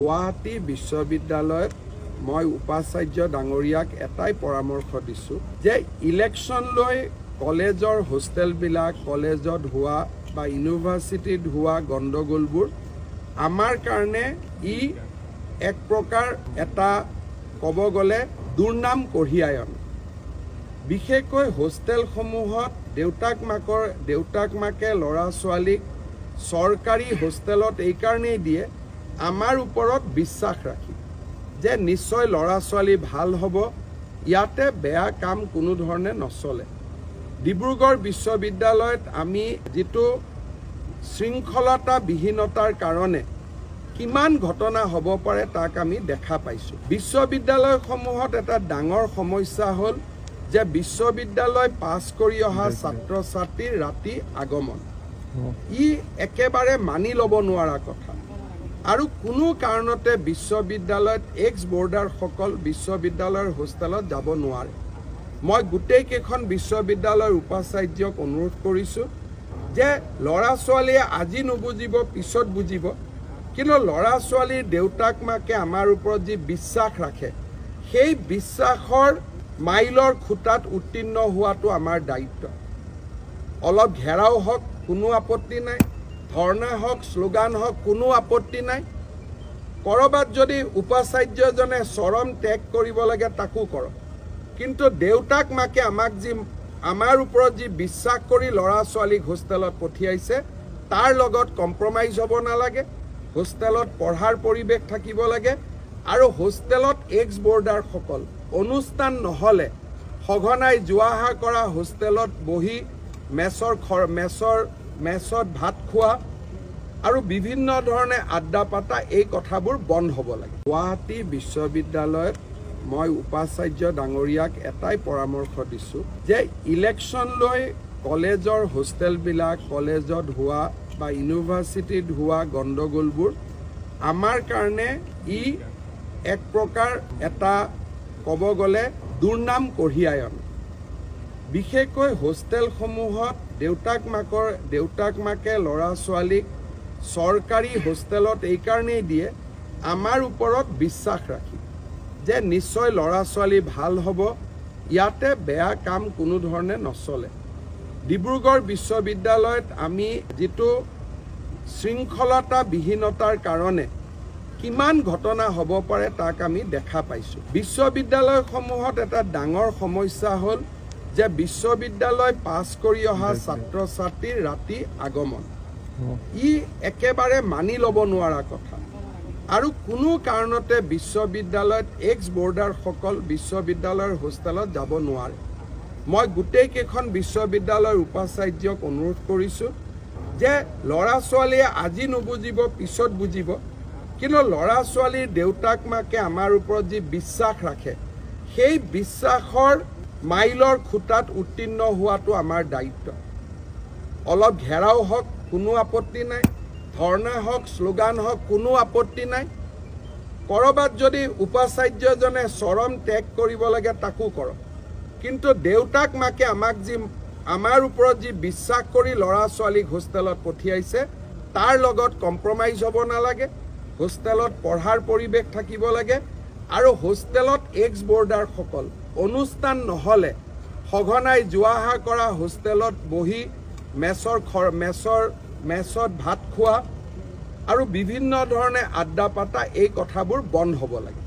গুৱাহাটী বিশ্ববিদ্যালয়ত মই উপাচাৰ্য ডাঙৰীয়াক এটাই পৰামৰ্শ দিছোঁ যে ইলেকশ্যন লৈ কলেজৰ হোষ্টেলবিলাক কলেজত হোৱা বা ইউনিভাৰ্চিটিত হোৱা গণ্ডগোলবোৰ আমাৰ কাৰণে ই এক প্ৰকাৰ এটা ক'ব গ'লে দুৰ্নাম কঢ়িয়াই আনে। বিশেষকৈ হোষ্টেলসমূহত দেউতাক মাকে ল'ৰা ছোৱালীক চৰকাৰী হোষ্টেলত এইকাৰণেই দিয়ে আমাৰ ওপৰত বিশ্বাস ৰাখি যে নিশ্চয় ল'ৰা ছোৱালী ভাল হ'ব, ইয়াতে বেয়া কাম কোনো ধৰণে নচলে। ডিব্ৰুগড় বিশ্ববিদ্যালয়ত আমি যিটো শৃংখলতাবিহীনতাৰ কাৰণে কিমান ঘটনা হ'ব পাৰে তাক আমি দেখা পাইছোঁ। বিশ্ববিদ্যালয়সমূহত এটা ডাঙৰ সমস্যা হ'ল যে বিশ্ববিদ্যালয় পাছ কৰি অহা ছাত্ৰ ছাত্ৰীৰ ৰাতি আগমন, ই একেবাৰে মানি ল'ব নোৱাৰা কথা। আৰু কোনো কাৰণতে বিশ্ববিদ্যালয়ত এক্স বৰ্ডাৰসকল বিশ্ববিদ্যালয়ৰ হোষ্টেলত যাব নোৱাৰে। মই গোটেইকেইখন বিশ্ববিদ্যালয়ৰ উপাচাৰ্যক অনুৰোধ কৰিছোঁ যে ল'ৰা ছোৱালীয়ে আজি নুবুজিব পিছত বুজিব, কিন্তু ল'ৰা ছোৱালীৰ দেউতাক মাকে আমাৰ ওপৰত যি বিশ্বাস ৰাখে সেই বিশ্বাসৰ মাইলৰ খুঁটাত উত্তীৰ্ণ হোৱাটো আমাৰ দায়িত্ব। অলপ ঘেৰাও হওক কোনো আপত্তি নাই, ধৰ্ণা হওক শ্লোগান হওক কোনো আপত্তি নাই। ক'ৰবাত যদি উপাচাৰ্যজনে চৰম ত্যাগ কৰিব লাগে তাকো কৰক, কিন্তু দেউতাক মাকে আমাৰ ওপৰত যি বিশ্বাস কৰি ল'ৰা ছোৱালীক হোষ্টেলত পঠিয়াইছে তাৰ লগত কম্প্ৰমাইজ হ'ব নালাগে। হোষ্টেলত পঢ়াৰ পৰিৱেশ থাকিব লাগে আৰু হোষ্টেলত এক্স বৰ্ডাৰসকল অনুষ্ঠান নহ'লে সঘনাই যোৱা অহা কৰা, হোষ্টেলত বহি মেছত ভাত খোৱা আৰু বিভিন্ন ধৰণে আড্ডা পাতা, এই কথাবোৰ বন্ধ হ'ব লাগে। গুৱাহাটী বিশ্ববিদ্যালয়ত মই উপাচাৰ্য ডাঙৰীয়াক এটাই পৰামৰ্শ দিছোঁ যে ইলেকশ্যন লৈ কলেজৰ হোষ্টেলবিলাক কলেজত হোৱা বা ইউনিভাৰ্চিটিত হোৱা গণ্ডগোলবোৰ আমাৰ কাৰণে ই এক প্ৰকাৰ এটা ক'ব গ'লে দুৰ্নাম কঢ়িয়াই আনে। বিশেষকৈ হোষ্টেলসমূহত দেউতাক মাকে ল'ৰা ছোৱালীক চৰকাৰী হোষ্টেলত এইকাৰণেই দিয়ে আমাৰ ওপৰত বিশ্বাস ৰাখি যে নিশ্চয় ল'ৰা ছোৱালী ভাল হ'ব, ইয়াতে বেয়া কাম কোনো ধৰণে নচলে। ডিব্ৰুগড় বিশ্ববিদ্যালয়ত আমি যিটো শৃংখলতাবিহীনতাৰ কাৰণে কিমান ঘটনা হ'ব পাৰে তাক আমি দেখা পাইছোঁ। বিশ্ববিদ্যালয়সমূহত এটা ডাঙৰ সমস্যা হ'ল যে বিশ্ববিদ্যালয় পাছ কৰি অহা ছাত্ৰ ছাত্ৰীৰ ৰাতি আগমন, ই একেবাৰে মানি ল'ব নোৱাৰা কথা। আৰু কোনো কাৰণতে বিশ্ববিদ্যালয়ত এক্স বৰ্ডাৰসকল বিশ্ববিদ্যালয়ৰ হোষ্টেলত যাব নোৱাৰে। মই গোটেইকেইখন বিশ্ববিদ্যালয়ৰ উপাচাৰ্যক অনুৰোধ কৰিছোঁ যে ল'ৰা ছোৱালীয়ে আজি নুবুজিব পিছত বুজিব, কিন্তু ল'ৰা ছোৱালীৰ দেউতাক মাকে আমাৰ ওপৰত যি বিশ্বাস ৰাখে সেই বিশ্বাসৰ মাইলৰ খুঁটাত উত্তীৰ্ণ হোৱাটো আমাৰ দায়িত্ব। অলপ ঘেৰাও হওক কোনো আপত্তি নাই, ধৰ্ণা হওক শ্লোগান হওক কোনো আপত্তি নাই। ক'ৰবাত যদি উপাচাৰ্যজনে চৰম ত্যাগ কৰিব লাগে তাকো কৰক, কিন্তু দেউতাক মাকে আমাৰ ওপৰত যি বিশ্বাস কৰি ল'ৰা ছোৱালীক হোষ্টেলত পঠিয়াইছে তাৰ লগত কম্প্ৰমাইজ হ'ব নালাগে। হোষ্টেলত পঢ়াৰ পৰিৱেশ থাকিব লাগে আৰু হোষ্টেলত এক্স বৰ্ডাৰসকল অনুষ্ঠান নহ'লে সঘনাই যোৱা অহা কৰা, হোষ্টেলত বহি মেছত ভাত খোৱা আৰু বিভিন্ন ধৰণে আড্ডা পাতা, এই কথাবোৰ বন্ধ হ'ব লাগে।